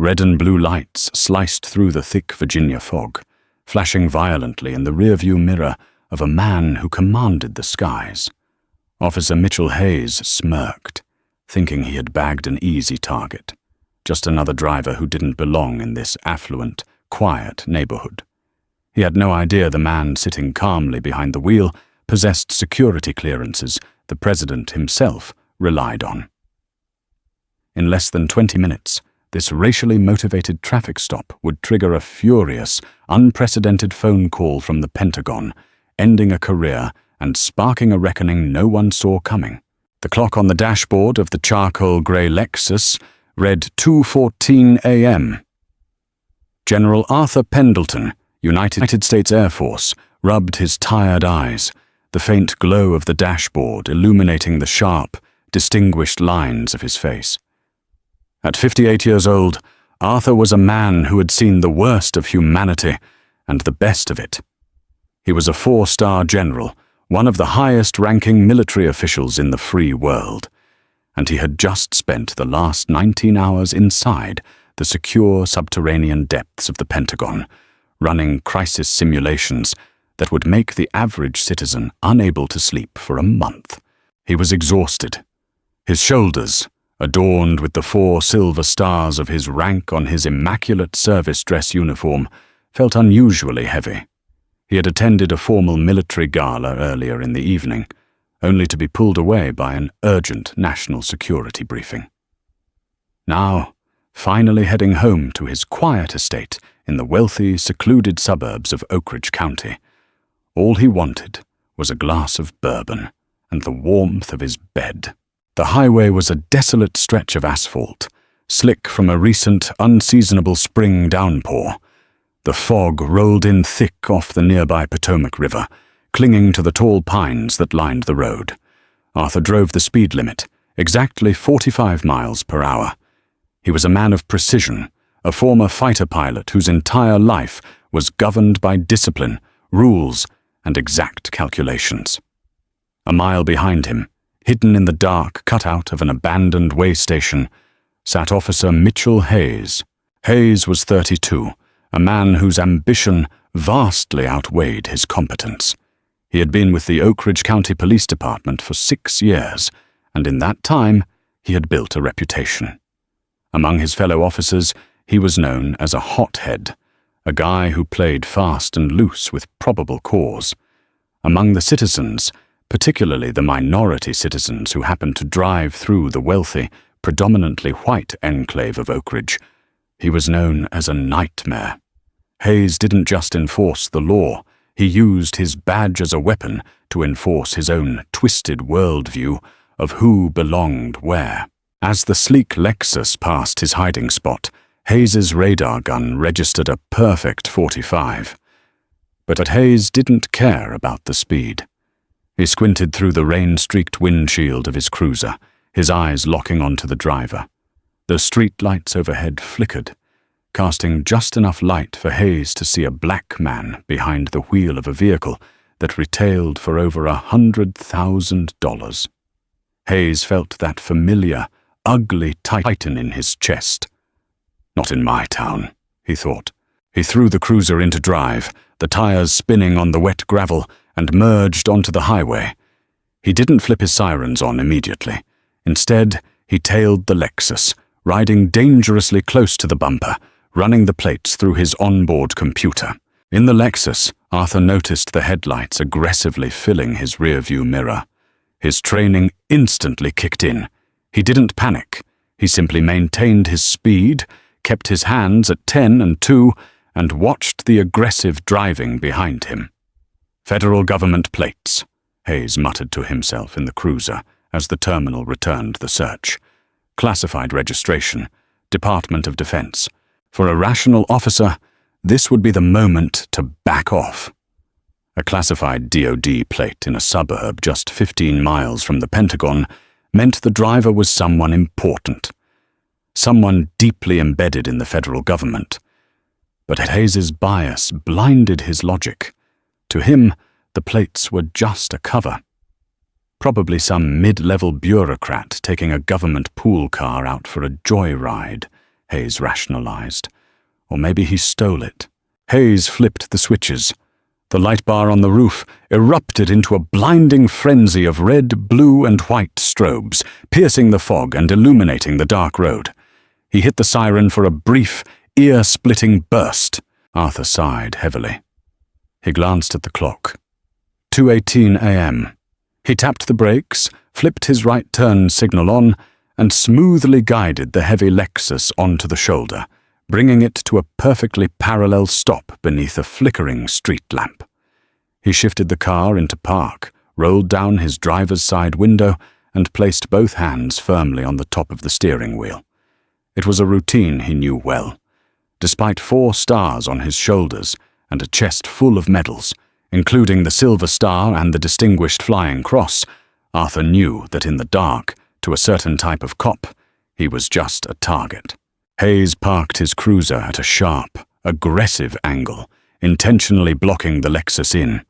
Red and blue lights sliced through the thick Virginia fog, flashing violently in the rearview mirror of a man who commanded the skies. Officer Mitchell Hayes smirked, thinking he had bagged an easy target. Just another driver who didn't belong in this affluent, quiet neighborhood. He had no idea the man sitting calmly behind the wheel possessed security clearances the president himself relied on. In less than 20 minutes, this racially motivated traffic stop would trigger a furious, unprecedented phone call from the Pentagon, ending a career and sparking a reckoning no one saw coming. The clock on the dashboard of the charcoal grey Lexus read 2:14 a.m. General Arthur Pendleton, United States Air Force, rubbed his tired eyes, the faint glow of the dashboard illuminating the sharp, distinguished lines of his face. At 58 years old, Arthur was a man who had seen the worst of humanity and the best of it. He was a 4-star general, one of the highest-ranking military officials in the free world, and he had just spent the last 19 hours inside the secure subterranean depths of the Pentagon, running crisis simulations that would make the average citizen unable to sleep for a month. He was exhausted. His shoulders, adorned with the 4 silver stars of his rank on his immaculate service dress uniform, felt unusually heavy. He had attended a formal military gala earlier in the evening, only to be pulled away by an urgent national security briefing. Now, finally heading home to his quiet estate in the wealthy, secluded suburbs of Oak Ridge County, all he wanted was a glass of bourbon and the warmth of his bed. The highway was a desolate stretch of asphalt, slick from a recent, unseasonable spring downpour. The fog rolled in thick off the nearby Potomac River, clinging to the tall pines that lined the road. Arthur drove the speed limit, exactly 45 miles per hour. He was a man of precision, a former fighter pilot whose entire life was governed by discipline, rules, and exact calculations. A mile behind him, hidden in the dark cutout of an abandoned way station, sat Officer Mitchell Hayes. Hayes was 32, a man whose ambition vastly outweighed his competence. He had been with the Oak Ridge County Police Department for 6 years, and in that time he had built a reputation. Among his fellow officers, he was known as a hothead, a guy who played fast and loose with probable cause. Among the citizens, particularly the minority citizens who happened to drive through the wealthy, predominantly white enclave of Oak Ridge, he was known as a nightmare. Hayes didn't just enforce the law, he used his badge as a weapon to enforce his own twisted worldview of who belonged where. As the sleek Lexus passed his hiding spot, Hayes's radar gun registered a perfect 45. But Hayes didn't care about the speed. He squinted through the rain-streaked windshield of his cruiser, his eyes locking onto the driver. The street lights overhead flickered, casting just enough light for Hayes to see a black man behind the wheel of a vehicle that retailed for over $100,000. Hayes felt that familiar, ugly tighten in his chest. Not in my town, he thought. He threw the cruiser into drive, the tires spinning on the wet gravel, and merged onto the highway. He didn't flip his sirens on immediately. Instead, he tailed the Lexus, riding dangerously close to the bumper, running the plates through his onboard computer. In the Lexus, Arthur noticed the headlights aggressively filling his rearview mirror. His training instantly kicked in. He didn't panic. He simply maintained his speed, kept his hands at 10 and 2, and watched the aggressive driving behind him. Federal government plates, Hayes muttered to himself in the cruiser as the terminal returned the search. Classified registration, Department of Defense. For a rational officer, this would be the moment to back off. A classified DoD plate in a suburb just 15 miles from the Pentagon meant the driver was someone important, someone deeply embedded in the federal government. But Hayes's bias blinded his logic. To him, the plates were just a cover. Probably some mid-level bureaucrat taking a government pool car out for a joyride, Hayes rationalized. Or maybe he stole it. Hayes flipped the switches. The light bar on the roof erupted into a blinding frenzy of red, blue, and white strobes, piercing the fog and illuminating the dark road. He hit the siren for a brief, ear-splitting burst. Arthur sighed heavily. He glanced at the clock. 2:18 a.m. He tapped the brakes, flipped his right turn signal on, and smoothly guided the heavy Lexus onto the shoulder, bringing it to a perfectly parallel stop beneath a flickering street lamp. He shifted the car into park, rolled down his driver's side window, and placed both hands firmly on the top of the steering wheel. It was a routine he knew well. Despite 4 stars on his shoulders and a chest full of medals, including the Silver Star and the Distinguished Flying Cross, Arthur knew that in the dark, to a certain type of cop, he was just a target. Hayes parked his cruiser at a sharp, aggressive angle, intentionally blocking the Lexus in.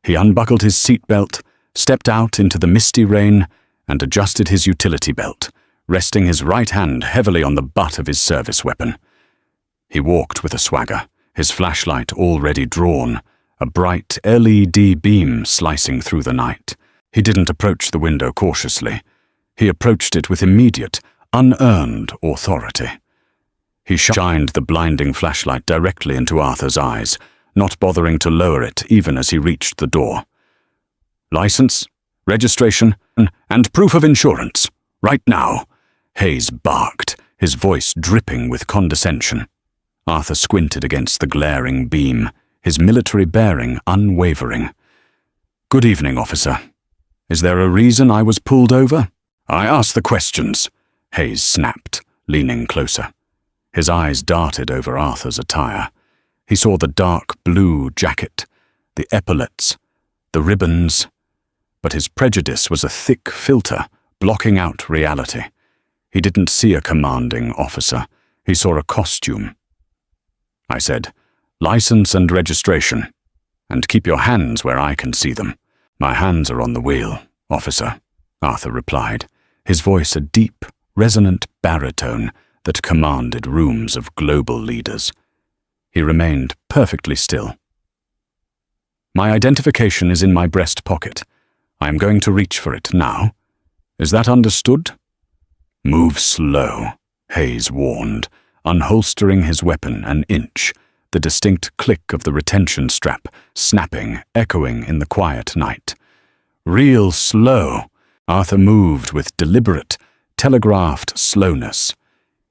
He unbuckled his seatbelt, stepped out into the misty rain, and adjusted his utility belt, resting his right hand heavily on the butt of his service weapon. He walked with a swagger, his flashlight already drawn, a bright LED beam slicing through the night. He didn't approach the window cautiously. He approached it with immediate, unearned authority. He shined the blinding flashlight directly into Arthur's eyes, not bothering to lower it even as he reached the door. "License, registration, and proof of insurance. Right now," Hayes barked, his voice dripping with condescension. Arthur squinted against the glaring beam, his military bearing unwavering. "Good evening, officer. Is there a reason I was pulled over?" "I asked the questions," Hayes snapped, leaning closer. His eyes darted over Arthur's attire. He saw the dark blue jacket, the epaulets, the ribbons, but his prejudice was a thick filter, blocking out reality. He didn't see a commanding officer. He saw a costume. I said, "License and registration, and keep your hands where I can see them." "My hands are on the wheel, officer," Arthur replied, his voice a deep, resonant baritone that commanded rooms of global leaders. He remained perfectly still. "My identification is in my breast pocket. I am going to reach for it now. Is that understood?" "Move slow," Hayes warned, unholstering his weapon an inch, the distinct click of the retention strap snapping, echoing in the quiet night. "Real slow." Arthur moved with deliberate, telegraphed slowness.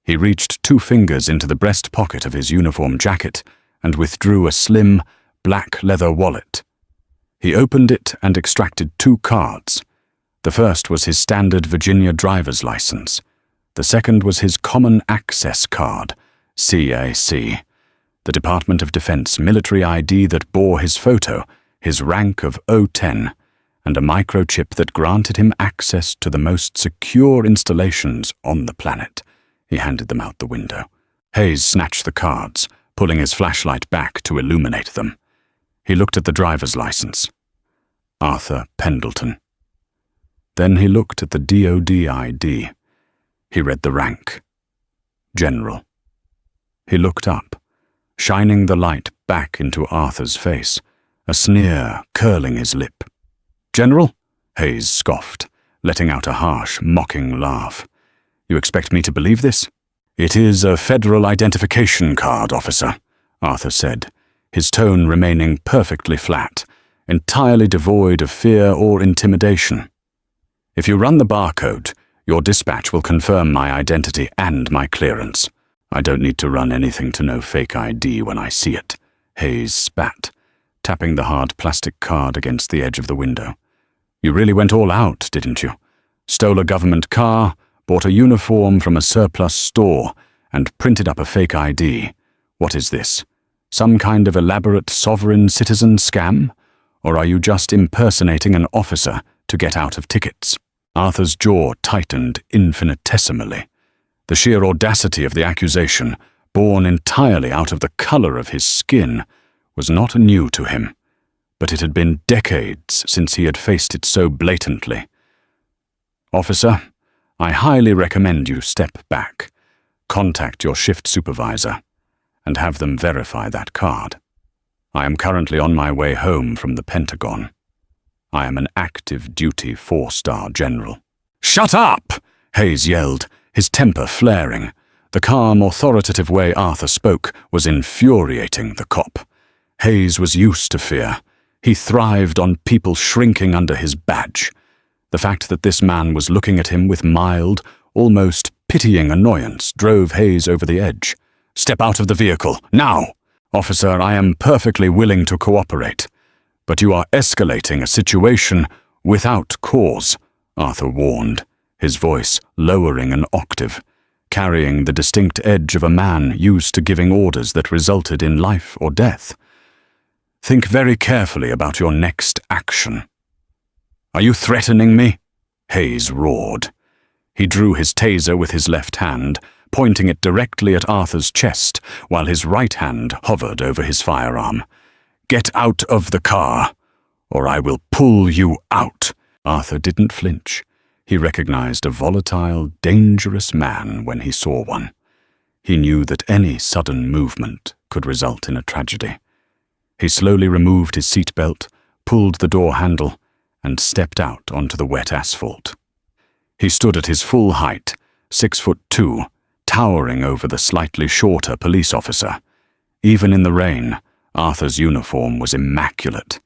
He reached 2 fingers into the breast pocket of his uniform jacket and withdrew a slim, black leather wallet. He opened it and extracted 2 cards. The first was his standard Virginia driver's license. The second was his Common Access Card, CAC, the Department of Defense military ID that bore his photo, his rank of O10, and a microchip that granted him access to the most secure installations on the planet. He handed them out the window. Hayes snatched the cards, pulling his flashlight back to illuminate them. He looked at the driver's license. Arthur Pendleton. Then he looked at the DoD ID. He read the rank. General. He looked up, shining the light back into Arthur's face, a sneer curling his lip. "General?" Hayes scoffed, letting out a harsh, mocking laugh. "You expect me to believe this?" "It is a federal identification card, officer," Arthur said, his tone remaining perfectly flat, entirely devoid of fear or intimidation. "If you run the barcode, your dispatch will confirm my identity and my clearance. I don't need to run anything to know fake ID when I see it," Hayes spat, tapping the hard plastic card against the edge of the window. "You really went all out, didn't you? Stole a government car, bought a uniform from a surplus store, and printed up a fake ID. What is this? Some kind of elaborate sovereign citizen scam? Or are you just impersonating an officer to get out of tickets?" Arthur's jaw tightened infinitesimally. The sheer audacity of the accusation, born entirely out of the color of his skin, was not new to him, but it had been decades since he had faced it so blatantly. "Officer, I highly recommend you step back. Contact your shift supervisor and have them verify that card. I am currently on my way home from the Pentagon. I am an active duty 4-star general." "Shut up!" Hayes yelled, his temper flaring. The calm, authoritative way Arthur spoke was infuriating the cop. Hayes was used to fear. He thrived on people shrinking under his badge. The fact that this man was looking at him with mild, almost pitying annoyance drove Hayes over the edge. "Step out of the vehicle, now!" "Officer, I am perfectly willing to cooperate, but you are escalating a situation without cause," Arthur warned, his voice lowering an octave, carrying the distinct edge of a man used to giving orders that resulted in life or death. "Think very carefully about your next action." "Are you threatening me?" Hayes roared. He drew his taser with his left hand, pointing it directly at Arthur's chest, while his right hand hovered over his firearm. "Get out of the car, or I will pull you out." Arthur didn't flinch. He recognized a volatile, dangerous man when he saw one. He knew that any sudden movement could result in a tragedy. He slowly removed his seatbelt, pulled the door handle, and stepped out onto the wet asphalt. He stood at his full height, 6'2", towering over the slightly shorter police officer. Even in the rain, Arthur's uniform was immaculate,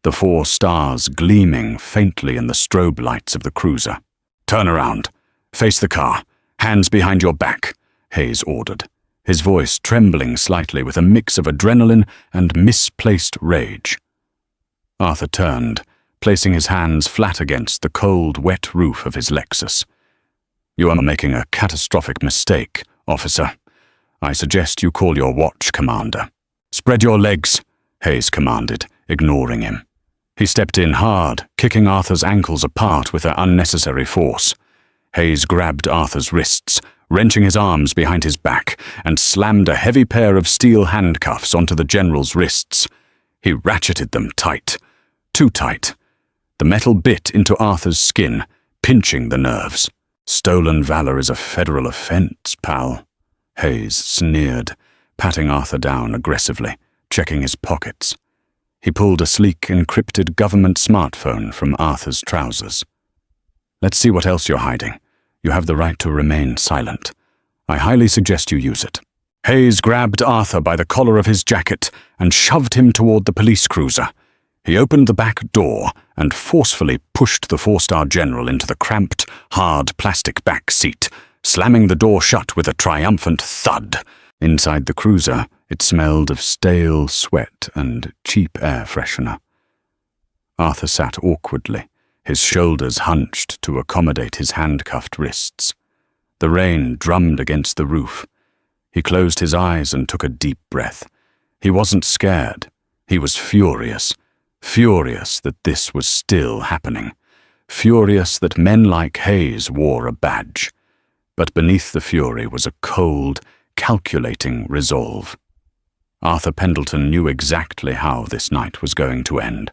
the 4 stars gleaming faintly in the strobe lights of the cruiser. "Turn around. Face the car. Hands behind your back," Hayes ordered, his voice trembling slightly with a mix of adrenaline and misplaced rage. Arthur turned, placing his hands flat against the cold, wet roof of his Lexus. "You are making a catastrophic mistake, officer. I suggest you call your watch commander." "Spread your legs," Hayes commanded, ignoring him. He stepped in hard, kicking Arthur's ankles apart with their unnecessary force. Hayes grabbed Arthur's wrists, wrenching his arms behind his back, and slammed a heavy pair of steel handcuffs onto the general's wrists. He ratcheted them tight, too tight. The metal bit into Arthur's skin, pinching the nerves. "Stolen valor is a federal offense, pal," Hayes sneered, patting Arthur down aggressively, checking his pockets. He pulled a sleek, encrypted government smartphone from Arthur's trousers. "Let's see what else you're hiding. You have the right to remain silent. I highly suggest you use it." Hayes grabbed Arthur by the collar of his jacket and shoved him toward the police cruiser. He opened the back door and forcefully pushed the 4-star general into the cramped, hard plastic back seat, slamming the door shut with a triumphant thud. Inside the cruiser, it smelled of stale sweat and cheap air freshener. Arthur sat awkwardly, his shoulders hunched to accommodate his handcuffed wrists. The rain drummed against the roof. He closed his eyes and took a deep breath. He wasn't scared. He was furious. Furious that this was still happening. Furious that men like Hayes wore a badge. But beneath the fury was a cold, calculating resolve. Arthur Pendleton knew exactly how this night was going to end,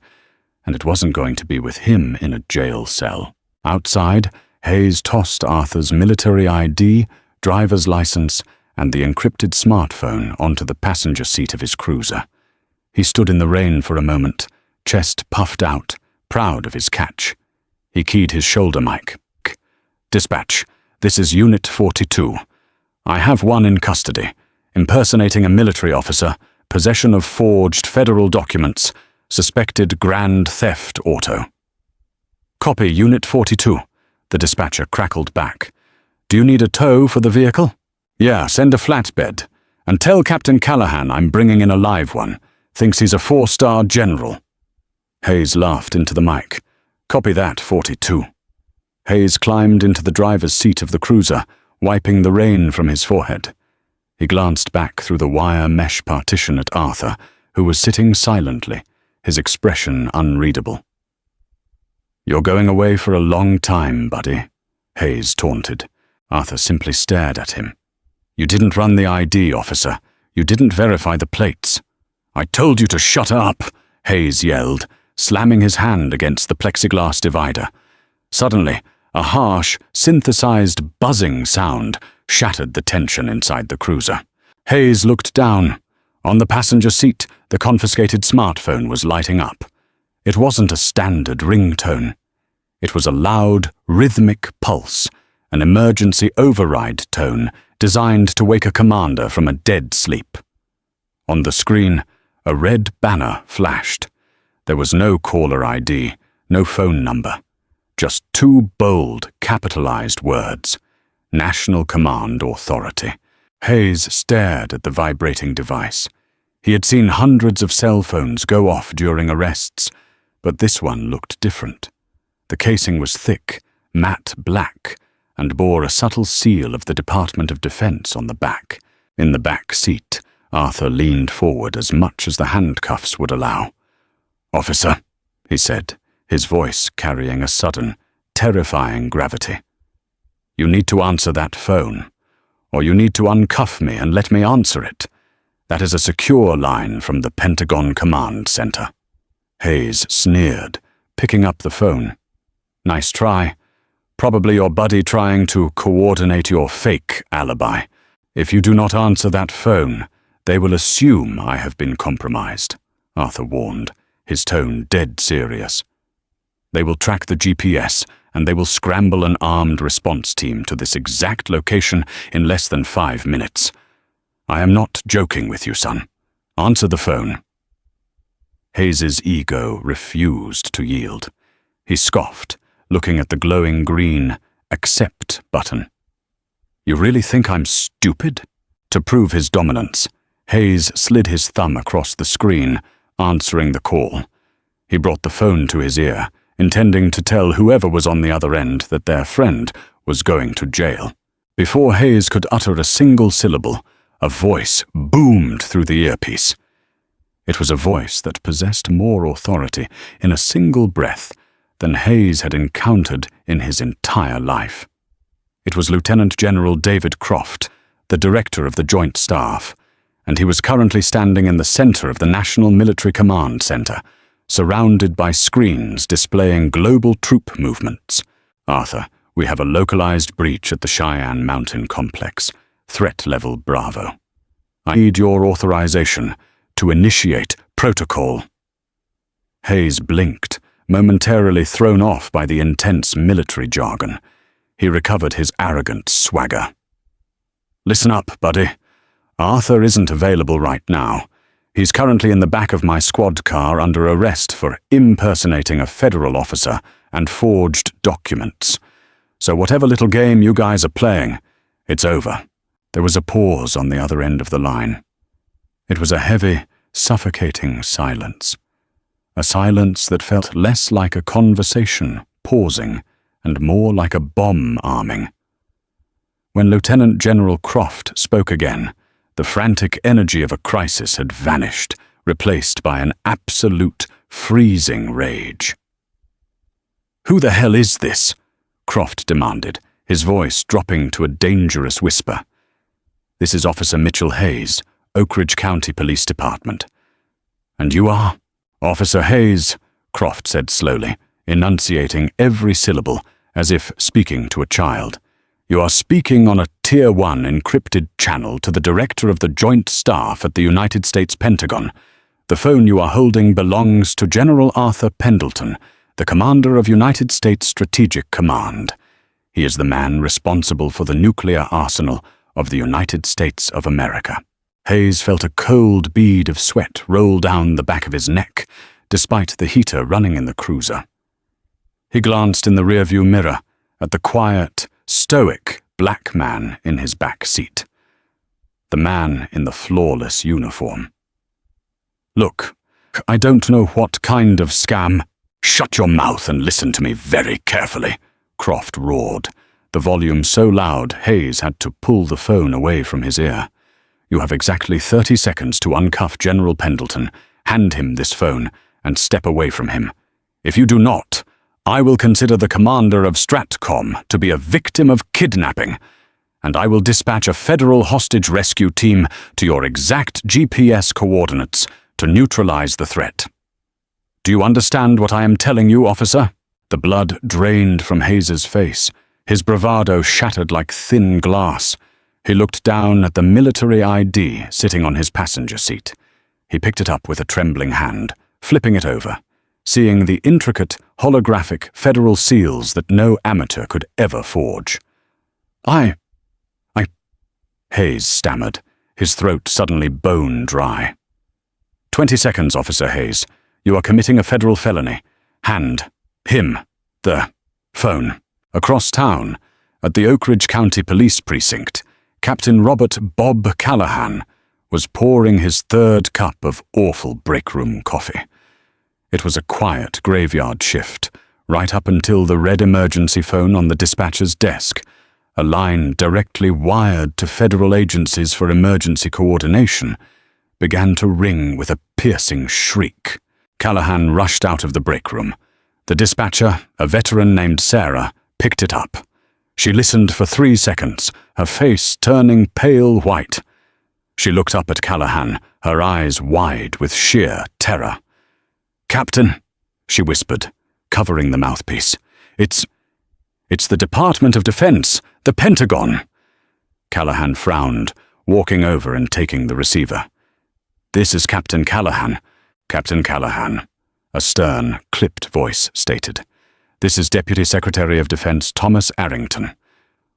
and it wasn't going to be with him in a jail cell. Outside, Hayes tossed Arthur's military ID, driver's license, and the encrypted smartphone onto the passenger seat of his cruiser. He stood in the rain for a moment, chest puffed out, proud of his catch. He keyed his shoulder mic. "Dispatch, this is Unit 42. I have one in custody, impersonating a military officer, possession of forged federal documents, suspected grand theft auto." "Copy, Unit 42, the dispatcher crackled back. "Do you need a tow for the vehicle?" "Yeah, send a flatbed. And tell Captain Callahan I'm bringing in a live one. Thinks he's a 4-star general." Hayes laughed into the mic. "Copy that, 42. Hayes climbed into the driver's seat of the cruiser, wiping the rain from his forehead. He glanced back through the wire mesh partition at Arthur, who was sitting silently, his expression unreadable. "You're going away for a long time, buddy," Hayes taunted. Arthur simply stared at him. "You didn't run the ID, officer. You didn't verify the plates." "I told you to shut up," Hayes yelled, slamming his hand against the plexiglass divider. Suddenly, a harsh, synthesized buzzing sound shattered the tension inside the cruiser. Hayes looked down. On the passenger seat, the confiscated smartphone was lighting up. It wasn't a standard ringtone. It was a loud, rhythmic pulse, an emergency override tone designed to wake a commander from a dead sleep. On the screen, a red banner flashed. There was no caller ID, no phone number. Just two bold, capitalized words: National Command Authority. Hayes stared at the vibrating device. He had seen hundreds of cell phones go off during arrests, but this one looked different. The casing was thick, matte black, and bore a subtle seal of the Department of Defense on the back. In the back seat, Arthur leaned forward as much as the handcuffs would allow. "Officer," he said, his voice carrying a sudden, terrifying gravity. "You need to answer that phone, or you need to uncuff me and let me answer it. That is a secure line from the Pentagon Command Center." Hayes sneered, picking up the phone. "Nice try. Probably your buddy trying to coordinate your fake alibi. If you do not answer that phone, they will assume I have been compromised," Arthur warned, his tone dead serious. "They will track the GPS, and they will scramble an armed response team to this exact location in less than 5 minutes. I am not joking with you, son. Answer the phone." Hayes's ego refused to yield. He scoffed, looking at the glowing green "Accept" button. "You really think I'm stupid?" To prove his dominance, Hayes slid his thumb across the screen, answering the call. He brought the phone to his ear, intending to tell whoever was on the other end that their friend was going to jail. Before Hayes could utter a single syllable, a voice boomed through the earpiece. It was a voice that possessed more authority in a single breath than Hayes had encountered in his entire life. It was Lieutenant General David Croft, the director of the Joint Staff, and he was currently standing in the center of the National Military Command Center, surrounded by screens displaying global troop movements. "Arthur, we have a localized breach at the Cheyenne Mountain Complex. Threat level Bravo. I need your authorization to initiate protocol." Hayes blinked, momentarily thrown off by the intense military jargon. He recovered his arrogant swagger. "Listen up, buddy. Arthur isn't available right now. He's currently in the back of my squad car under arrest for impersonating a federal officer and forged documents. So whatever little game you guys are playing, it's over." There was a pause on the other end of the line. It was a heavy, suffocating silence. A silence that felt less like a conversation pausing and more like a bomb arming. When Lieutenant General Croft spoke again, the frantic energy of a crisis had vanished, replaced by an absolute, freezing rage. "Who the hell is this?" Croft demanded, his voice dropping to a dangerous whisper. "This is Officer Mitchell Hayes, Oak Ridge County Police Department." "And you are?" "Officer Hayes," Croft said slowly, enunciating every syllable as if speaking to a child. "You are speaking on a Tier 1 encrypted channel to the Director of the Joint Staff at the United States Pentagon. The phone you are holding belongs to General Arthur Pendleton, the Commander of United States Strategic Command. He is the man responsible for the nuclear arsenal of the United States of America." Hayes felt a cold bead of sweat roll down the back of his neck, despite the heater running in the cruiser. He glanced in the rearview mirror at the quiet, stoic black man in his back seat. The man in the flawless uniform. "Look, I don't know what kind of scam—" "Shut your mouth and listen to me very carefully," Croft roared, the volume so loud Hayes had to pull the phone away from his ear. "You have exactly 30 seconds to uncuff General Pendleton, hand him this phone, and step away from him. If you do not, I will consider the commander of Stratcom to be a victim of kidnapping, and I will dispatch a federal hostage rescue team to your exact GPS coordinates to neutralize the threat. Do you understand what I am telling you, officer?" The blood drained from Hayes's face, his bravado shattered like thin glass. He looked down at the military ID sitting on his passenger seat. He picked it up with a trembling hand, flipping it over, seeing the intricate, holographic federal seals that no amateur could ever forge. I... Hayes stammered, his throat suddenly bone dry. 20 seconds, Officer Hayes. You are committing a federal felony. Hand him the phone. Across town, at the Oak Ridge County Police Precinct, Captain Robert Bob Callahan was pouring his third cup of awful breakroom coffee. It was a quiet graveyard shift, right up until the red emergency phone on the dispatcher's desk, a line directly wired to federal agencies for emergency coordination, began to ring with a piercing shriek. Callahan rushed out of the break room. The dispatcher, a veteran named Sarah, picked it up. She listened for 3 seconds, her face turning pale white. She looked up at Callahan, her eyes wide with sheer terror. "Captain," she whispered, covering the mouthpiece. It's the Department of Defense, the Pentagon." Callahan frowned, walking over and taking the receiver. "This is Captain Callahan." "Captain Callahan," a stern, clipped voice stated. "This is Deputy Secretary of Defense Thomas Arrington.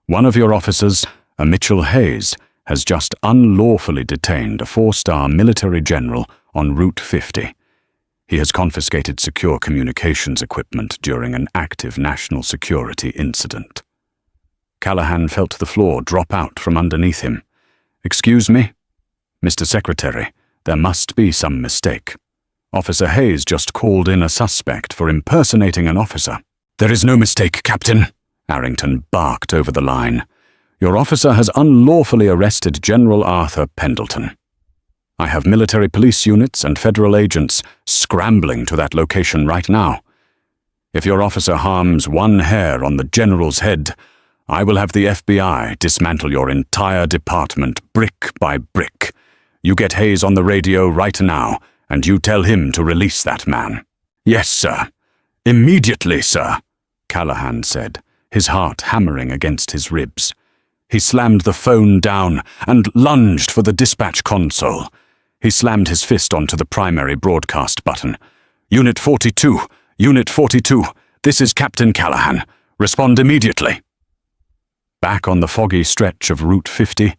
One of your officers, a Mitchell Hayes, has just unlawfully detained a 4-star military general on Route 50. He has confiscated secure communications equipment during an active national security incident." Callahan felt the floor drop out from underneath him. "Excuse me? Mr. Secretary, there must be some mistake. Officer Hayes just called in a suspect for impersonating an officer." "There is no mistake, Captain," Arrington barked over the line. "Your officer has unlawfully arrested General Arthur Pendleton. I have military police units and federal agents scrambling to that location right now. If your officer harms one hair on the general's head, I will have the FBI dismantle your entire department brick by brick. You get Hayes on the radio right now, and you tell him to release that man." "Yes, sir. Immediately, sir," Callahan said, his heart hammering against his ribs. He slammed the phone down and lunged for the dispatch console. He slammed his fist onto the primary broadcast button. "Unit 42, Unit 42, this is Captain Callahan. Respond immediately." Back on the foggy stretch of Route 50,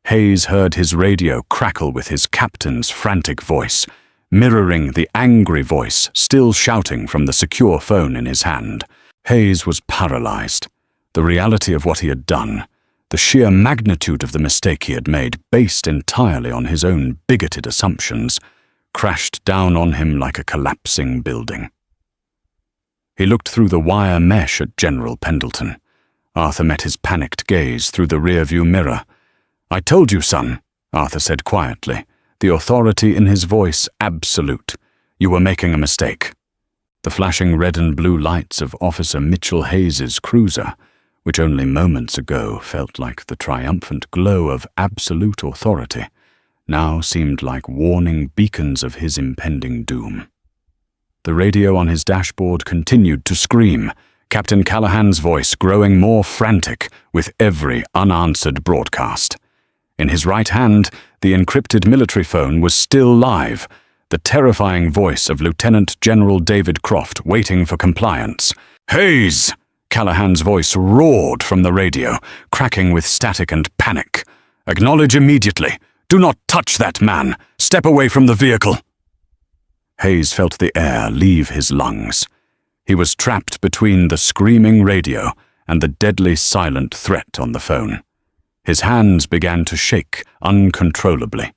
Hayes heard his radio crackle with his captain's frantic voice, mirroring the angry voice still shouting from the secure phone in his hand. Hayes was paralyzed. The reality of what he had done, the sheer magnitude of the mistake he had made, based entirely on his own bigoted assumptions, crashed down on him like a collapsing building. He looked through the wire mesh at General Pendleton. Arthur met his panicked gaze through the rearview mirror. "I told you, son," Arthur said quietly, the authority in his voice absolute. "You were making a mistake." The flashing red and blue lights of Officer Mitchell Hayes's cruiser, which only moments ago felt like the triumphant glow of absolute authority, now seemed like warning beacons of his impending doom. The radio on his dashboard continued to scream, Captain Callahan's voice growing more frantic with every unanswered broadcast. In his right hand, the encrypted military phone was still live, the terrifying voice of Lieutenant General David Croft waiting for compliance. "Hayes!" Callahan's voice roared from the radio, cracking with static and panic. "Acknowledge immediately. Do not touch that man. Step away from the vehicle." Hayes felt the air leave his lungs. He was trapped between the screaming radio and the deadly silent threat on the phone. His hands began to shake uncontrollably.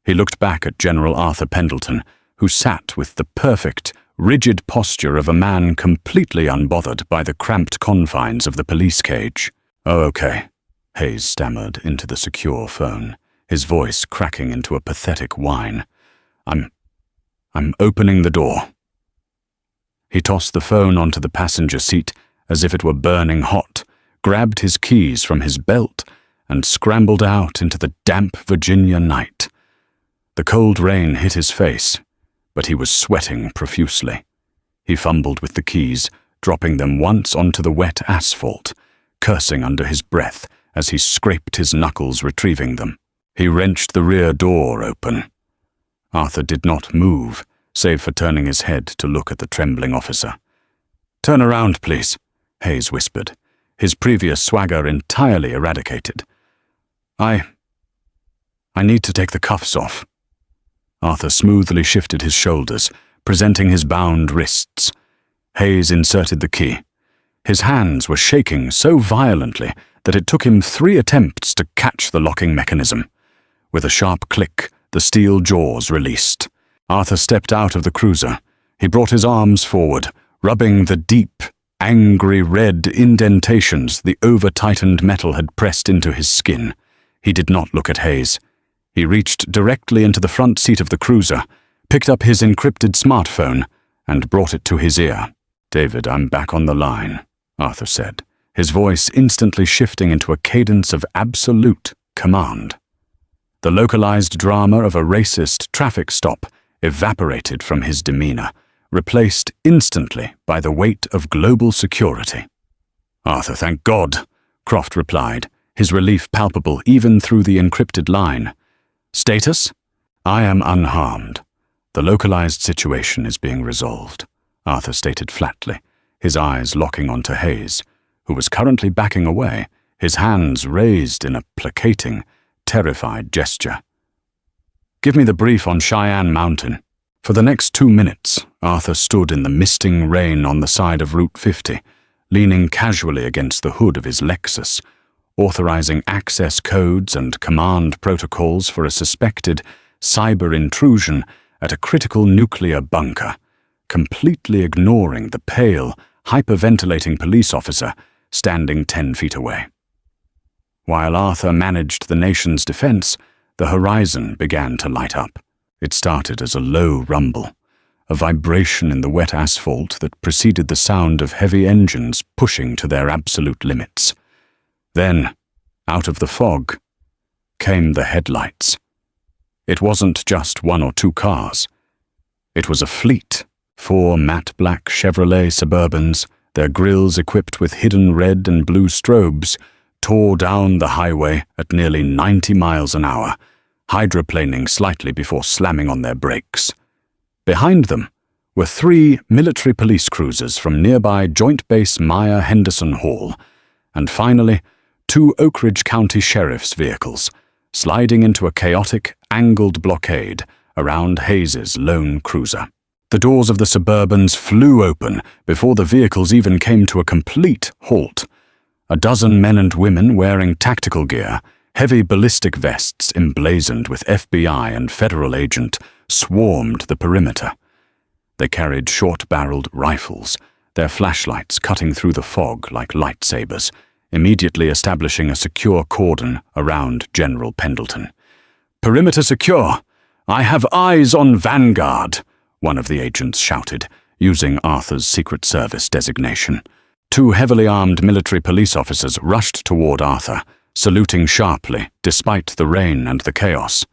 He looked back at General Arthur Pendleton, who sat with the perfect, rigid posture of a man completely unbothered by the cramped confines of the police cage. "Oh, okay," Hayes stammered into the secure phone, his voice cracking into a pathetic whine. I'm opening the door." He tossed the phone onto the passenger seat as if it were burning hot, grabbed his keys from his belt, and scrambled out into the damp Virginia night. The cold rain hit his face, but he was sweating profusely. He fumbled with the keys, dropping them once onto the wet asphalt, cursing under his breath as he scraped his knuckles retrieving them. He wrenched the rear door open. Arthur did not move, save for turning his head to look at the trembling officer. "Turn around, please," Hayes whispered, his previous swagger entirely eradicated. I need to take the cuffs off." Arthur smoothly shifted his shoulders, presenting his bound wrists. Hayes inserted the key. His hands were shaking so violently that it took him 3 attempts to catch the locking mechanism. With a sharp click, the steel jaws released. Arthur stepped out of the cruiser. He brought his arms forward, rubbing the deep, angry red indentations the over-tightened metal had pressed into his skin. He did not look at Hayes. He reached directly into the front seat of the cruiser, picked up his encrypted smartphone, and brought it to his ear. "David, I'm back on the line," Arthur said, his voice instantly shifting into a cadence of absolute command. The localized drama of a racist traffic stop evaporated from his demeanor, replaced instantly by the weight of global security. "Arthur, thank God," Croft replied, his relief palpable even through the encrypted line. "Status? I am unharmed. The localized situation is being resolved," Arthur stated flatly, his eyes locking onto Hayes, who was currently backing away, his hands raised in a placating, terrified gesture. "Give me the brief on Cheyenne Mountain." For the next 2 minutes, Arthur stood in the misting rain on the side of Route 50, leaning casually against the hood of his Lexus, authorizing access codes and command protocols for a suspected cyber intrusion at a critical nuclear bunker, completely ignoring the pale, hyperventilating police officer standing 10 feet away. While Arthur managed the nation's defense, the horizon began to light up. It started as a low rumble, a vibration in the wet asphalt that preceded the sound of heavy engines pushing to their absolute limits. Then, out of the fog, came the headlights. It wasn't just 1 or 2 cars. It was a fleet, 4 matte black Chevrolet Suburbans, their grills equipped with hidden red and blue strobes, tore down the highway at nearly 90 miles an hour, hydroplaning slightly before slamming on their brakes. Behind them were 3 military police cruisers from nearby Joint Base Meyer-Henderson Hall, and finally, 2 Oak Ridge County Sheriff's vehicles, sliding into a chaotic, angled blockade around Hayes's lone cruiser. The doors of the Suburbans flew open before the vehicles even came to a complete halt. A dozen men and women wearing tactical gear, heavy ballistic vests emblazoned with FBI and federal agent, swarmed the perimeter. They carried short-barreled rifles, their flashlights cutting through the fog like lightsabers, immediately establishing a secure cordon around General Pendleton. "Perimeter secure! I have eyes on Vanguard!" one of the agents shouted, using Arthur's Secret Service designation. 2 heavily armed military police officers rushed toward Arthur, saluting sharply despite the rain and the chaos.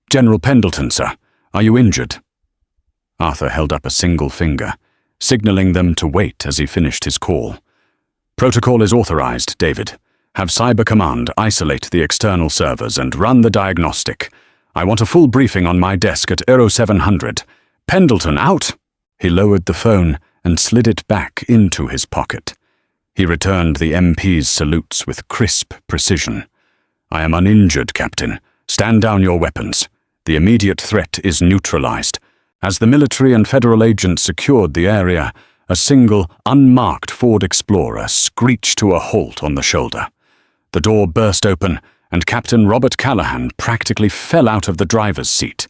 "General Pendleton, sir, are you injured?" Arthur held up a single finger, signaling them to wait as he finished his call. "Protocol is authorized, David. Have Cyber Command isolate the external servers and run the diagnostic. I want a full briefing on my desk at 0700. Pendleton, out!" He lowered the phone and slid it back into his pocket. He returned the MP's salutes with crisp precision. "I am uninjured, Captain. Stand down your weapons. The immediate threat is neutralized." As the military and federal agents secured the area, a single, unmarked Ford Explorer screeched to a halt on the shoulder. The door burst open, and Captain Robert Callahan practically fell out of the driver's seat.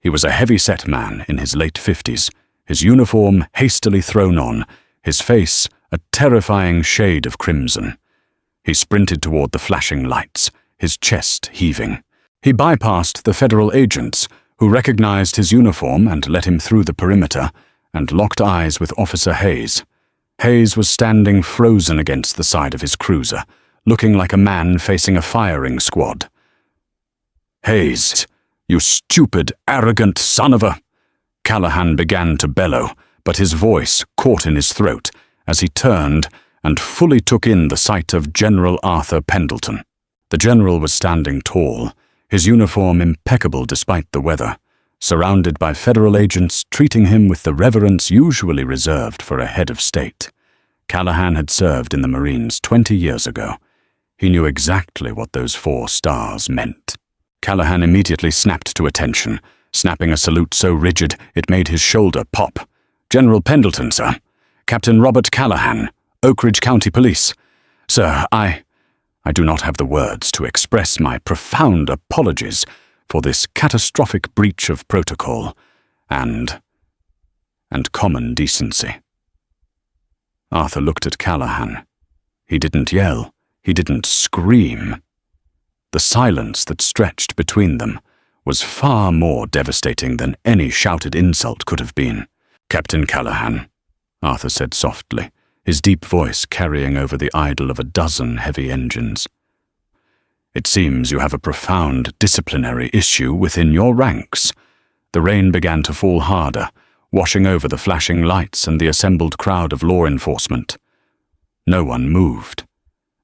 He was a heavy-set man in his late 50s, his uniform hastily thrown on, his face a terrifying shade of crimson. He sprinted toward the flashing lights, his chest heaving. He bypassed the federal agents, who recognized his uniform and let him through the perimeter, and locked eyes with Officer Hayes. Hayes was standing frozen against the side of his cruiser, looking like a man facing a firing squad. "Hayes, you stupid, arrogant son of a—" Callahan began to bellow, but his voice caught in his throat as he turned and fully took in the sight of General Arthur Pendleton. The general was standing tall, his uniform impeccable despite the weather, surrounded by federal agents treating him with the reverence usually reserved for a head of state. Callahan had served in the Marines 20 years ago. He knew exactly what those 4 stars meant. Callahan immediately snapped to attention, snapping a salute so rigid it made his shoulder pop. "General Pendleton, sir. Captain Robert Callahan, Oak Ridge County Police. Sir, I do not have the words to express my profound apologies for this catastrophic breach of protocol and common decency." Arthur looked at Callahan. He didn't yell. He didn't scream. The silence that stretched between them was far more devastating than any shouted insult could have been. "Captain Callahan," Arthur said softly, his deep voice carrying over the idle of a dozen heavy engines. "It seems you have a profound disciplinary issue within your ranks." The rain began to fall harder, washing over the flashing lights and the assembled crowd of law enforcement. No one moved.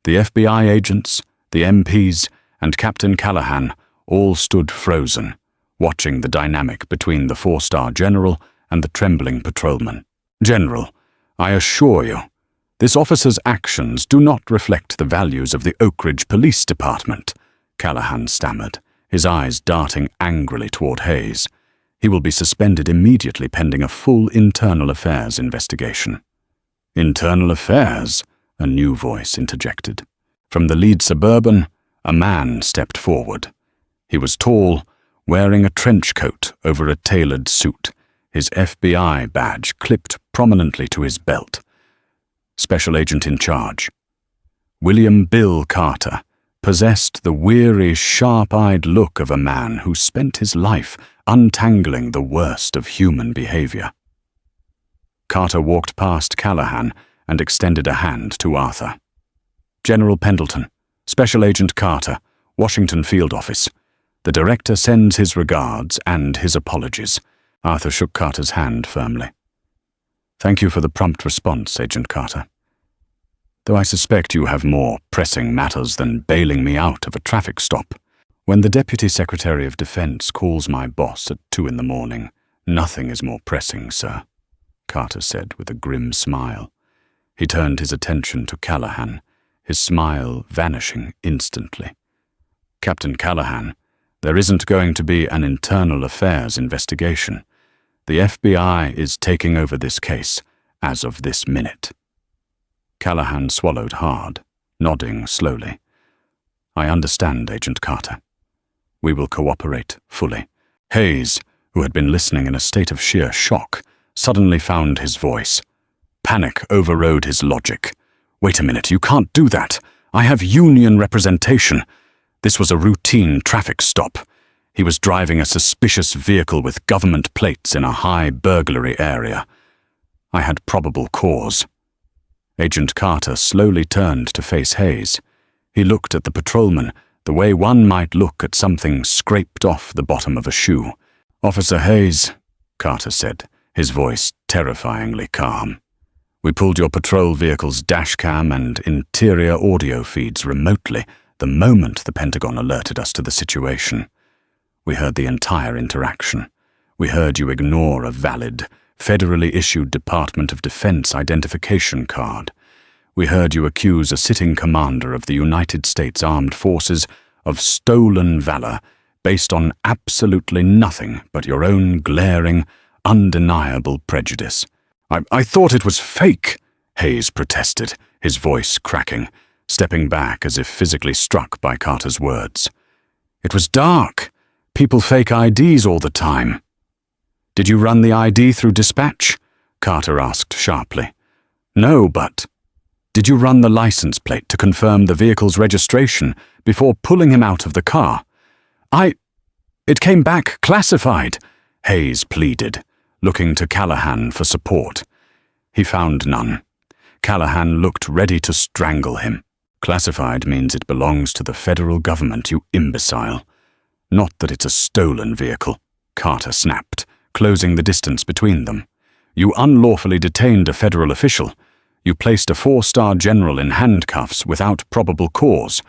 The FBI agents, the MPs, and Captain Callahan all stood frozen, watching the dynamic between the 4-star general and the trembling patrolman. "General, I assure you, this officer's actions do not reflect the values of the Oak Ridge Police Department," Callahan stammered, his eyes darting angrily toward Hayes. "He will be suspended immediately pending a full internal affairs investigation." "Internal affairs?" a new voice interjected. From the lead suburban, a man stepped forward. He was tall, wearing a trench coat over a tailored suit, his FBI badge clipped prominently to his belt. Special Agent in Charge. William Bill Carter possessed the weary, sharp-eyed look of a man who spent his life untangling the worst of human behavior. Carter walked past Callahan and extended a hand to Arthur. "General Pendleton, Special Agent Carter, Washington Field Office. The Director sends his regards and his apologies." Arthur shook Carter's hand firmly. "Thank you for the prompt response, Agent Carter. Though I suspect you have more pressing matters than bailing me out of a traffic stop. When the Deputy Secretary of Defense calls my boss at 2 a.m, nothing is more pressing, sir," Carter said with a grim smile. He turned his attention to Callahan, his smile vanishing instantly. "Captain Callahan, there isn't going to be an internal affairs investigation. The FBI is taking over this case as of this minute." Callahan swallowed hard, nodding slowly. "I understand, Agent Carter. We will cooperate fully." Hayes, who had been listening in a state of sheer shock, suddenly found his voice. Panic overrode his logic. "Wait a minute, you can't do that. I have union representation." This was a routine traffic stop. He was driving a suspicious vehicle with government plates in a high burglary area. I had probable cause. Agent Carter slowly turned to face Hayes. He looked at the patrolman the way one might look at something scraped off the bottom of a shoe. "Officer Hayes," Carter said, his voice terrifyingly calm. "We pulled your patrol vehicle's dashcam and interior audio feeds remotely the moment the Pentagon alerted us to the situation. We heard the entire interaction. We heard you ignore a valid, federally issued Department of Defense identification card. We heard you accuse a sitting commander of the United States Armed Forces of stolen valor based on absolutely nothing but your own glaring, undeniable prejudice." I thought it was fake," Hayes protested, his voice cracking, stepping back as if physically struck by Carter's words. "It was dark. People fake IDs all the time." "Did you run the ID through dispatch?" Carter asked sharply. "No, but..." "Did you run the license plate to confirm the vehicle's registration before pulling him out of the car?" It came back classified," Hayes pleaded, looking to Callahan for support. He found none. Callahan looked ready to strangle him. "Classified means it belongs to the federal government, you imbecile. Not that it's a stolen vehicle," Carter snapped, closing the distance between them. "You unlawfully detained a federal official. You placed a 4-star general in handcuffs without probable cause.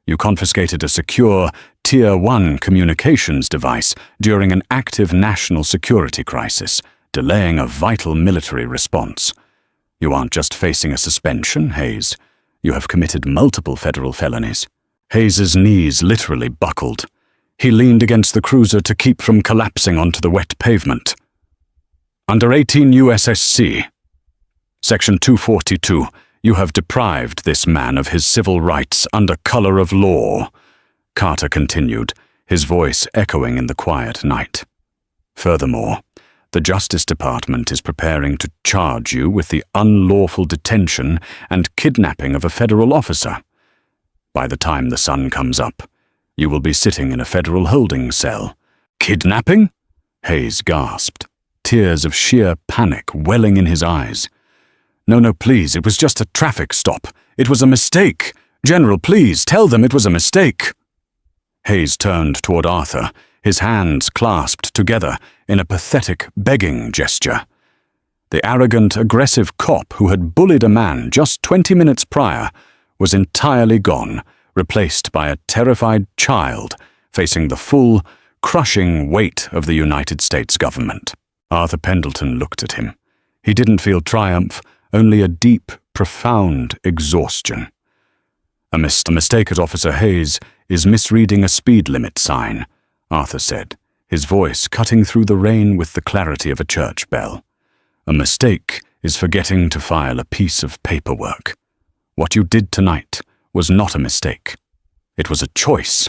You confiscated a secure Tier 1 communications device during an active national security crisis, delaying a vital military response. You aren't just facing a suspension, Hayes. You have committed multiple federal felonies. Hayes's knees literally buckled. He leaned against the cruiser to keep from collapsing onto the wet pavement. Under 18 U.S.S.C. Section 242, you have deprived this man of his civil rights under color of law, Carter continued, his voice echoing in the quiet night. Furthermore, the Justice Department is preparing to charge you with the unlawful detention and kidnapping of a federal officer. By the time the sun comes up, you will be sitting in a federal holding cell. Kidnapping? Hayes gasped, tears of sheer panic welling in his eyes. No, please, it was just a traffic stop. It was a mistake. General, please, tell them it was a mistake. Hayes turned toward Arthur, his hands clasped together in a pathetic, begging gesture. The arrogant, aggressive cop who had bullied a man just 20 minutes prior was entirely gone, replaced by a terrified child facing the full, crushing weight of the United States government. Arthur Pendleton looked at him. He didn't feel triumph, only a deep, profound exhaustion. A mistake at Officer Hayes is misreading a speed limit sign, Arthur said, his voice cutting through the rain with the clarity of a church bell. A mistake is forgetting to file a piece of paperwork. What you did tonight was not a mistake. It was a choice.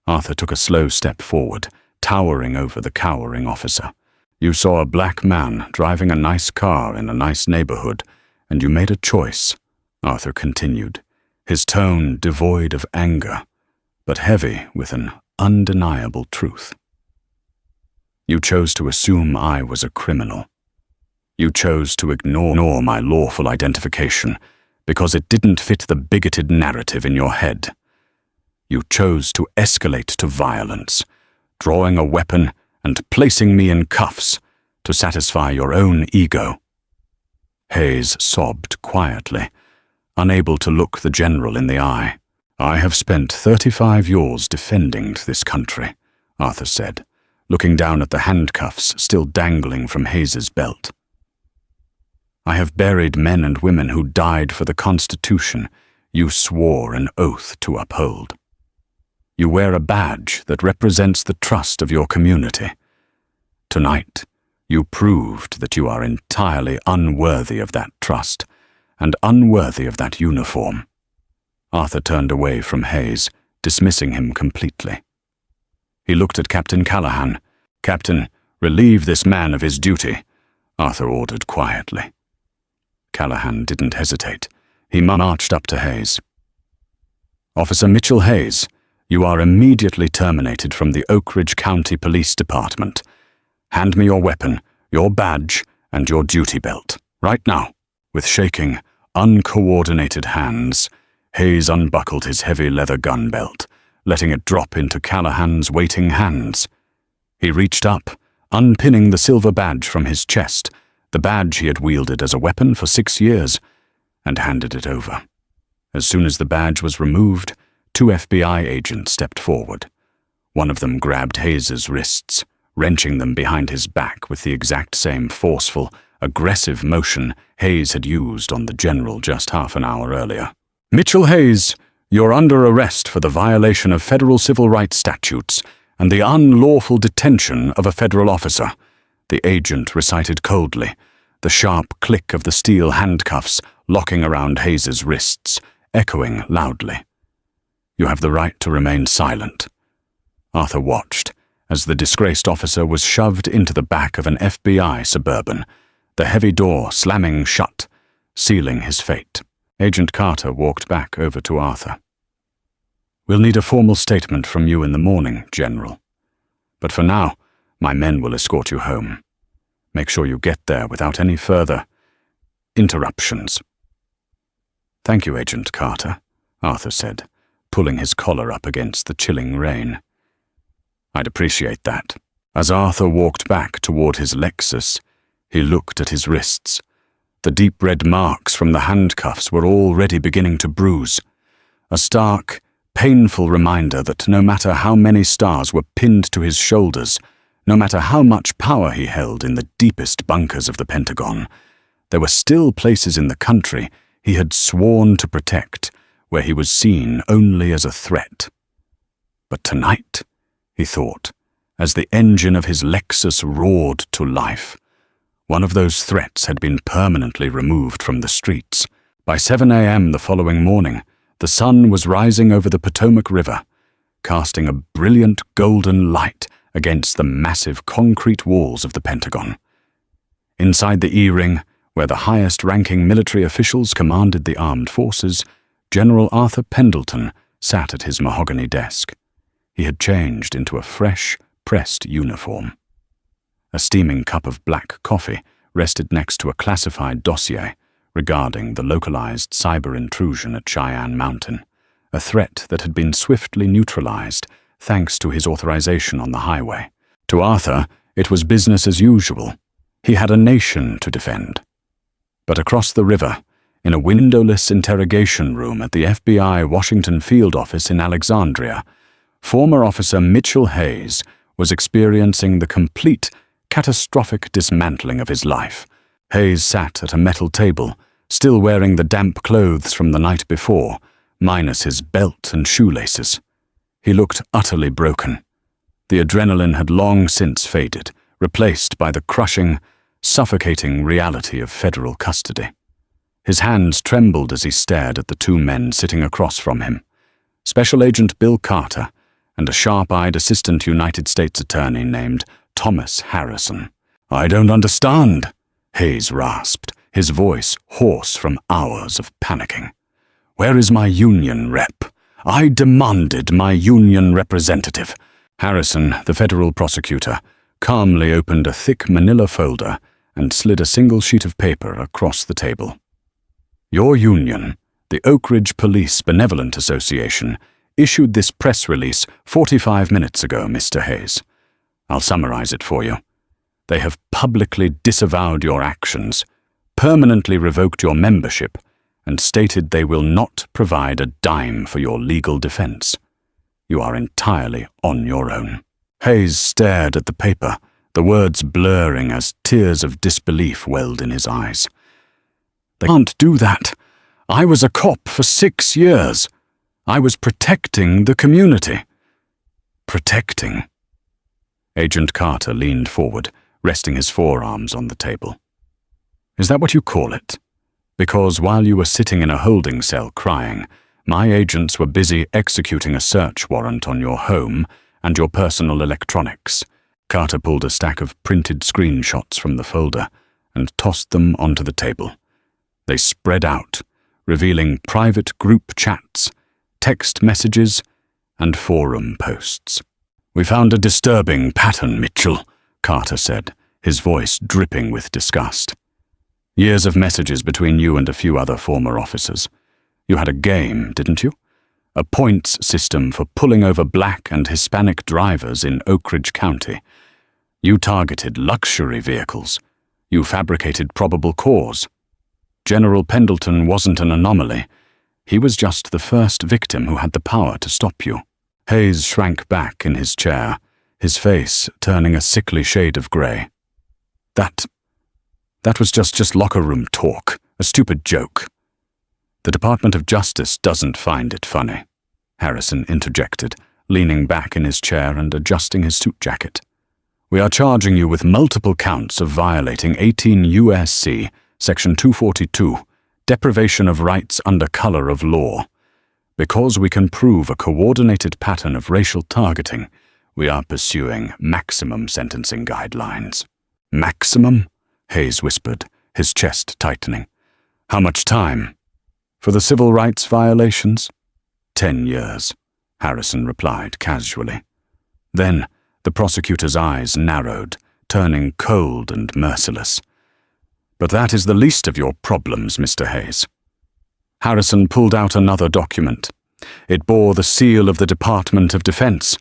Arthur took a slow step forward, towering over the cowering officer. You saw a black man driving a nice car in a nice neighborhood, and you made a choice, Arthur continued, his tone devoid of anger, but heavy with an undeniable truth. You chose to assume I was a criminal. You chose to ignore my lawful identification because it didn't fit the bigoted narrative in your head. You chose to escalate to violence, drawing a weapon and placing me in cuffs to satisfy your own ego. Hayes sobbed quietly, unable to look the general in the eye. I have spent 35 years defending this country, Arthur said, looking down at the handcuffs still dangling from Hayes's belt. I have buried men and women who died for the Constitution you swore an oath to uphold. You wear a badge that represents the trust of your community. Tonight, you proved that you are entirely unworthy of that trust and unworthy of that uniform. Arthur turned away from Hayes, dismissing him completely. He looked at Captain Callahan. Captain, relieve this man of his duty, Arthur ordered quietly. Callahan didn't hesitate. He marched up to Hayes. Officer Mitchell Hayes, you are immediately terminated from the Oak Ridge County Police Department. Hand me your weapon, your badge, and your duty belt, right now. With shaking, uncoordinated hands, Hayes unbuckled his heavy leather gun belt, letting it drop into Callahan's waiting hands. He reached up, unpinning the silver badge from his chest, the badge he had wielded as a weapon for 6 years, and handed it over. As soon as the badge was removed, 2 FBI agents stepped forward. One of them grabbed Hayes's wrists, wrenching them behind his back with the exact same forceful, aggressive motion Hayes had used on the general just half an hour earlier. Mitchell Hayes, you're under arrest for the violation of federal civil rights statutes and the unlawful detention of a federal officer, the agent recited coldly, the sharp click of the steel handcuffs locking around Hayes's wrists, echoing loudly. You have the right to remain silent. Arthur watched as the disgraced officer was shoved into the back of an FBI Suburban, the heavy door slamming shut, sealing his fate. Agent Carter walked back over to Arthur. We'll need a formal statement from you in the morning, General. But for now, my men will escort you home. Make sure you get there without any further interruptions. Thank you, Agent Carter, Arthur said, pulling his collar up against the chilling rain. I'd appreciate that. As Arthur walked back toward his Lexus, he looked at his wrists. The deep red marks from the handcuffs were already beginning to bruise. A stark, painful reminder that no matter how many stars were pinned to his shoulders, no matter how much power he held in the deepest bunkers of the Pentagon, there were still places in the country he had sworn to protect, where he was seen only as a threat. But tonight, he thought, as the engine of his Lexus roared to life, one of those threats had been permanently removed from the streets. By 7 a.m. the following morning, the sun was rising over the Potomac River, casting a brilliant golden light against the massive concrete walls of the Pentagon. Inside the E-ring, where the highest-ranking military officials commanded the armed forces, General Arthur Pendleton sat at his mahogany desk. He had changed into a fresh, pressed uniform. A steaming cup of black coffee rested next to a classified dossier regarding the localized cyber intrusion at Cheyenne Mountain, a threat that had been swiftly neutralized thanks to his authorization on the highway. To Arthur, it was business as usual. He had a nation to defend. But across the river, in a windowless interrogation room at the FBI Washington field office in Alexandria, former Officer Mitchell Hayes was experiencing the complete, catastrophic dismantling of his life. Hayes sat at a metal table, still wearing the damp clothes from the night before, minus his belt and shoelaces. He looked utterly broken. The adrenaline had long since faded, replaced by the crushing, suffocating reality of federal custody. His hands trembled as he stared at the two men sitting across from him, Special Agent Bill Carter and a sharp-eyed assistant United States attorney named Thomas Harrison. "I don't understand," Hayes rasped, his voice hoarse from hours of panicking. "Where is my union rep? I demanded my union representative." Harrison, the federal prosecutor, calmly opened a thick manila folder and slid a single sheet of paper across the table. "Your union, the Oak Ridge Police Benevolent Association, issued this press release 45 minutes ago, Mr. Hayes. I'll summarize it for you. They have publicly disavowed your actions, permanently revoked your membership, and stated they will not provide a dime for your legal defense. You are entirely on your own." Hayes stared at the paper, the words blurring as tears of disbelief welled in his eyes. "They can't do that. I was a cop for 6 years. I was protecting the community." "Protecting?" Agent Carter leaned forward, resting his forearms on the table. "Is that what you call it? Because while you were sitting in a holding cell crying, my agents were busy executing a search warrant on your home and your personal electronics." Carter pulled a stack of printed screenshots from the folder and tossed them onto the table. They spread out, revealing private group chats, text messages, and forum posts. "We found a disturbing pattern, Mitchell," Carter said, his voice dripping with disgust. "Years of messages between you and a few other former officers. You had a game, didn't you? A points system for pulling over black and Hispanic drivers in Oak Ridge County. You targeted luxury vehicles. You fabricated probable cause. General Pendleton wasn't an anomaly. He was just the first victim who had the power to stop you." Hayes shrank back in his chair, his face turning a sickly shade of grey. That was just locker room talk, a stupid joke." "The Department of Justice doesn't find it funny," Harrison interjected, leaning back in his chair and adjusting his suit jacket. "We are charging you with multiple counts of violating 18 U.S.C. Section 242, deprivation of rights under color of law. Because we can prove a coordinated pattern of racial targeting, we are pursuing maximum sentencing guidelines." "Maximum?" Hayes whispered, his chest tightening. "How much time? For the civil rights violations?" 10 years, Harrison replied casually. Then the prosecutor's eyes narrowed, turning cold and merciless. "But that is the least of your problems, Mr. Hayes." Harrison pulled out another document. It bore the seal of the Department of Defense.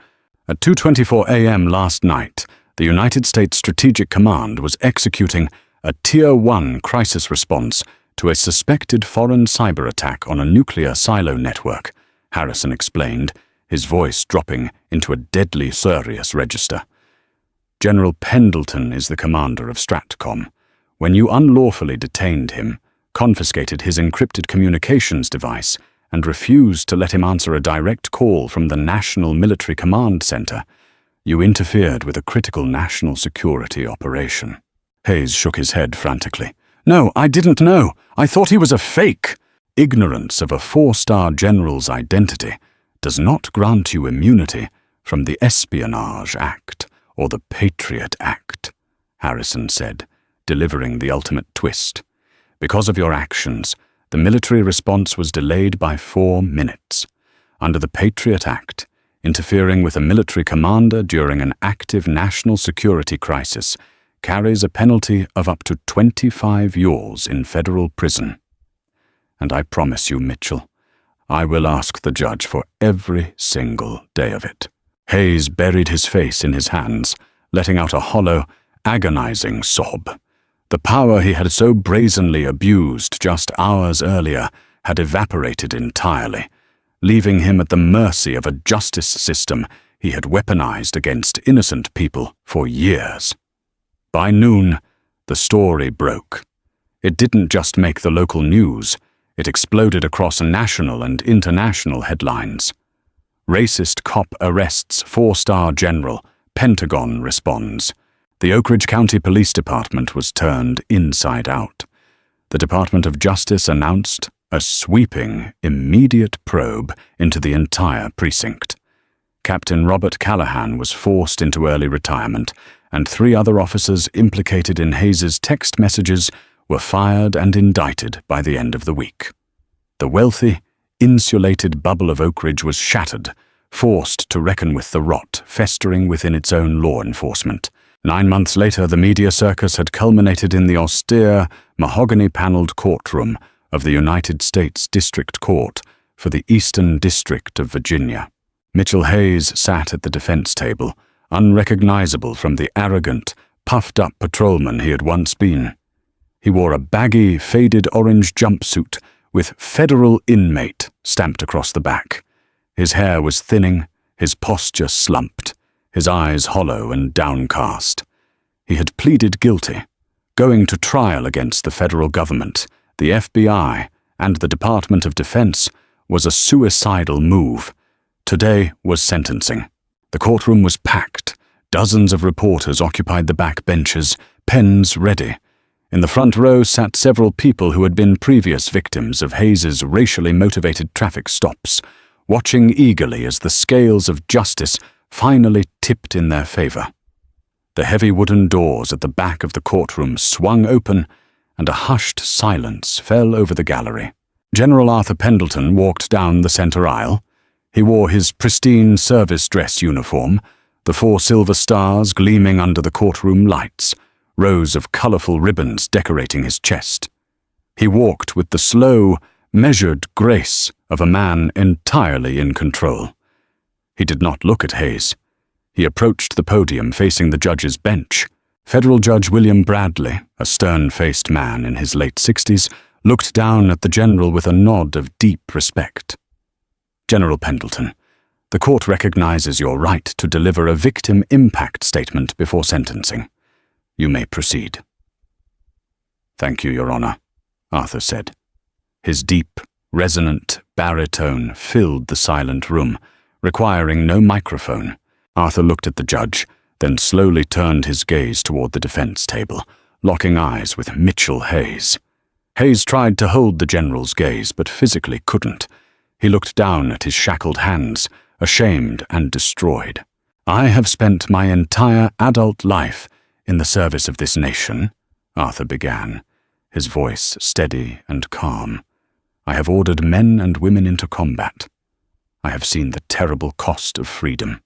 At 2:24 a.m. last night, the United States Strategic Command was executing a Tier 1 crisis response to a suspected foreign cyber attack on a nuclear silo network, Harrison explained, his voice dropping into a deadly serious register. General Pendleton is the commander of Stratcom. When you unlawfully detained him, confiscated his encrypted communications device, and refused to let him answer a direct call from the National Military Command Center, you interfered with a critical national security operation. Hayes shook his head frantically. No, I didn't know. I thought he was a fake. Ignorance of a 4-star general's identity does not grant you immunity from the Espionage Act or the Patriot Act, Harrison said, delivering the ultimate twist. Because of your actions, the military response was delayed by 4 minutes. Under the Patriot Act, interfering with a military commander during an active national security crisis carries a penalty of up to 25 years in federal prison. And I promise you, Mitchell, I will ask the judge for every single day of it. Hayes buried his face in his hands, letting out a hollow, agonizing sob. The power he had so brazenly abused just hours earlier had evaporated entirely, leaving him at the mercy of a justice system he had weaponized against innocent people for years. By noon, the story broke. It didn't just make the local news, it exploded across national and international headlines. Racist cop arrests 4-star general, Pentagon responds. The Oak Ridge County Police Department was turned inside out. The Department of Justice announced a sweeping, immediate probe into the entire precinct. Captain Robert Callahan was forced into early retirement, and 3 other officers implicated in Hayes's text messages were fired and indicted by the end of the week. The wealthy, insulated bubble of Oak Ridge was shattered, forced to reckon with the rot festering within its own law enforcement. 9 months later, the media circus had culminated in the austere, mahogany-paneled courtroom of the United States District Court for the Eastern District of Virginia. Mitchell Hayes sat at the defense table, unrecognizable from the arrogant, puffed-up patrolman he had once been. He wore a baggy, faded orange jumpsuit with "Federal Inmate" stamped across the back. His hair was thinning, his posture slumped, his eyes hollow and downcast. He had pleaded guilty. Going to trial against the federal government, the FBI, and the Department of Defense was a suicidal move. Today was sentencing. The courtroom was packed. Dozens of reporters occupied the back benches, pens ready. In the front row sat several people who had been previous victims of Hayes's racially motivated traffic stops, watching eagerly as the scales of justice finally tipped in their favor. The heavy wooden doors at the back of the courtroom swung open, and a hushed silence fell over the gallery. General Arthur Pendleton walked down the center aisle. He wore his pristine service dress uniform, the 4 silver stars gleaming under the courtroom lights, rows of colorful ribbons decorating his chest. He walked with the slow, measured grace of a man entirely in control. He did not look at Hayes. He approached the podium facing the judge's bench. Federal Judge William Bradley, a stern-faced man in his late 60s, looked down at the general with a nod of deep respect. General Pendleton, the court recognizes your right to deliver a victim impact statement before sentencing. You may proceed. Thank you, Your Honor, Arthur said. His deep, resonant baritone filled the silent room, requiring no microphone. Arthur looked at the judge, then slowly turned his gaze toward the defense table, locking eyes with Mitchell Hayes. Hayes tried to hold the general's gaze, but physically couldn't. He looked down at his shackled hands, ashamed and destroyed. I have spent my entire adult life in the service of this nation, Arthur began, his voice steady and calm. I have ordered men and women into combat. I have seen the terrible cost of freedom.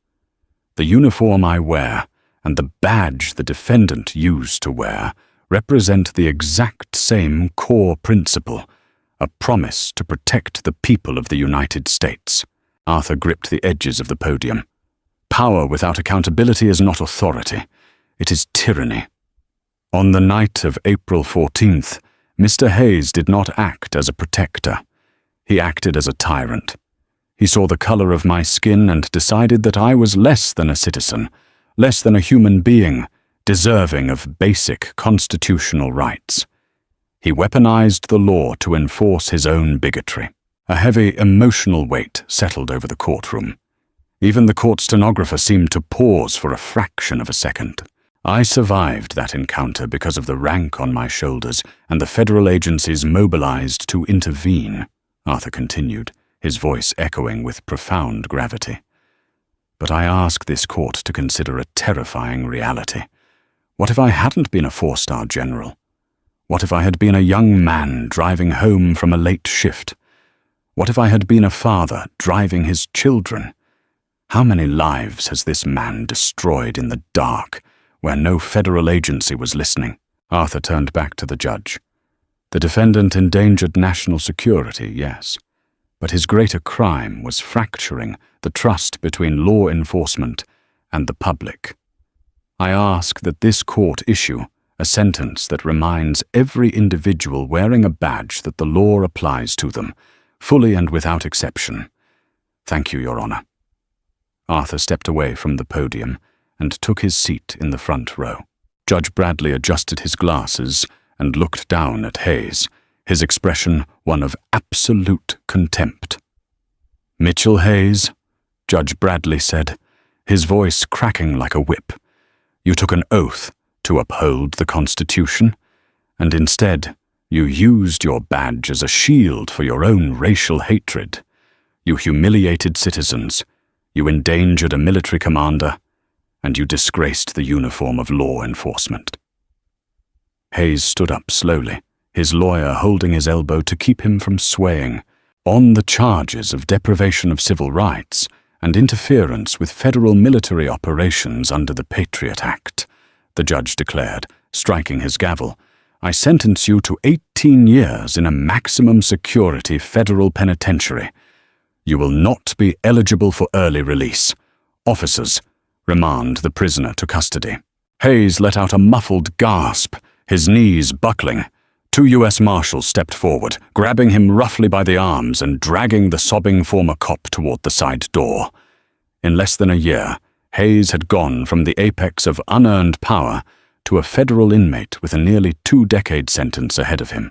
The uniform I wear and the badge the defendant used to wear represent the exact same core principle, a promise to protect the people of the United States. Arthur gripped the edges of the podium. Power without accountability is not authority. It is tyranny. On the night of April 14th, Mr. Hayes did not act as a protector. He acted as a tyrant. He saw the color of my skin and decided that I was less than a citizen, less than a human being, deserving of basic constitutional rights. He weaponized the law to enforce his own bigotry. A heavy emotional weight settled over the courtroom. Even the court stenographer seemed to pause for a fraction of a second. I survived that encounter because of the rank on my shoulders and the federal agencies mobilized to intervene, Arthur continued, his voice echoing with profound gravity. But I ask this court to consider a terrifying reality. What if I hadn't been a four-star general? What if I had been a young man driving home from a late shift? What if I had been a father driving his children? How many lives has this man destroyed in the dark, where no federal agency was listening? Arthur turned back to the judge. The defendant endangered national security, yes, but his greater crime was fracturing the trust between law enforcement and the public. I ask that this court issue a sentence that reminds every individual wearing a badge that the law applies to them, fully and without exception. Thank you, Your Honor. Arthur stepped away from the podium and took his seat in the front row. Judge Bradley adjusted his glasses and looked down at Hayes, his expression one of absolute contempt. "Mitchell Hayes," Judge Bradley said, his voice cracking like a whip, "you took an oath to uphold the Constitution, and instead you used your badge as a shield for your own racial hatred. You humiliated citizens, you endangered a military commander, and you disgraced the uniform of law enforcement." Hayes stood up slowly, his lawyer holding his elbow to keep him from swaying. On the charges of deprivation of civil rights and interference with federal military operations under the Patriot Act, the judge declared, striking his gavel, "I sentence you to 18 years in a maximum security federal penitentiary. You will not be eligible for early release. Officers, remand the prisoner to custody." Hayes let out a muffled gasp, his knees buckling. Two U.S. Marshals stepped forward, grabbing him roughly by the arms and dragging the sobbing former cop toward the side door. In less than a year, Hayes had gone from the apex of unearned power to a federal inmate with a nearly 2-decade sentence ahead of him.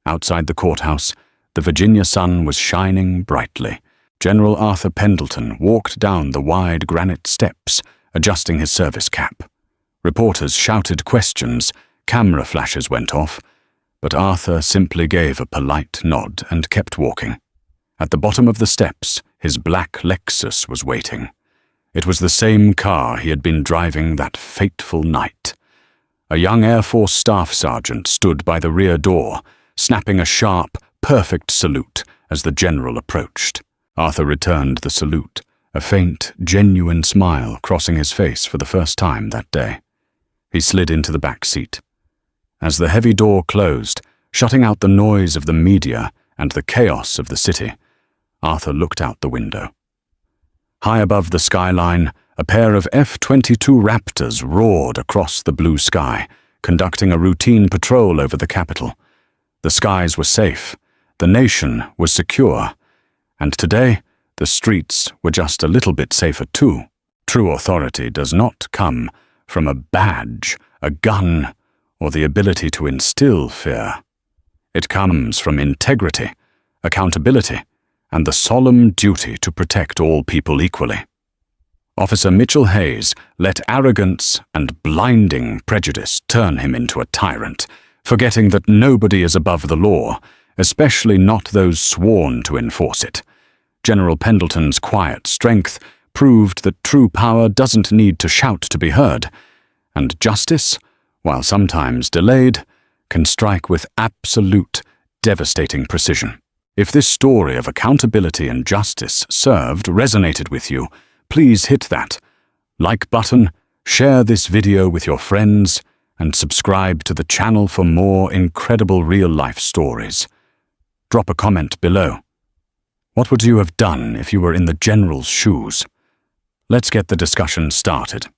Outside the courthouse, the Virginia sun was shining brightly. General Arthur Pendleton walked down the wide granite steps, adjusting his service cap. Reporters shouted questions, camera flashes went off, but Arthur simply gave a polite nod and kept walking. At the bottom of the steps, his black Lexus was waiting. It was the same car he had been driving that fateful night. A young Air Force staff sergeant stood by the rear door, snapping a sharp, perfect salute as the general approached. Arthur returned the salute, a faint, genuine smile crossing his face for the first time that day. He slid into the back seat. As the heavy door closed, shutting out the noise of the media and the chaos of the city, Arthur looked out the window. High above the skyline, a pair of F-22 Raptors roared across the blue sky, conducting a routine patrol over the capital. The skies were safe, the nation was secure, and today the streets were just a little bit safer too. True authority does not come from a badge, a gun, or the ability to instill fear. It comes from integrity, accountability, and the solemn duty to protect all people equally. Officer Mitchell Hayes let arrogance and blinding prejudice turn him into a tyrant, forgetting that nobody is above the law, especially not those sworn to enforce it. General Pendleton's quiet strength proved that true power doesn't need to shout to be heard, and justice, while sometimes delayed, can strike with absolute, devastating precision. If this story of accountability and justice resonated with you, please hit that like button, share this video with your friends, and subscribe to the channel for more incredible real-life stories. Drop a comment below. What would you have done if you were in the general's shoes? Let's get the discussion started.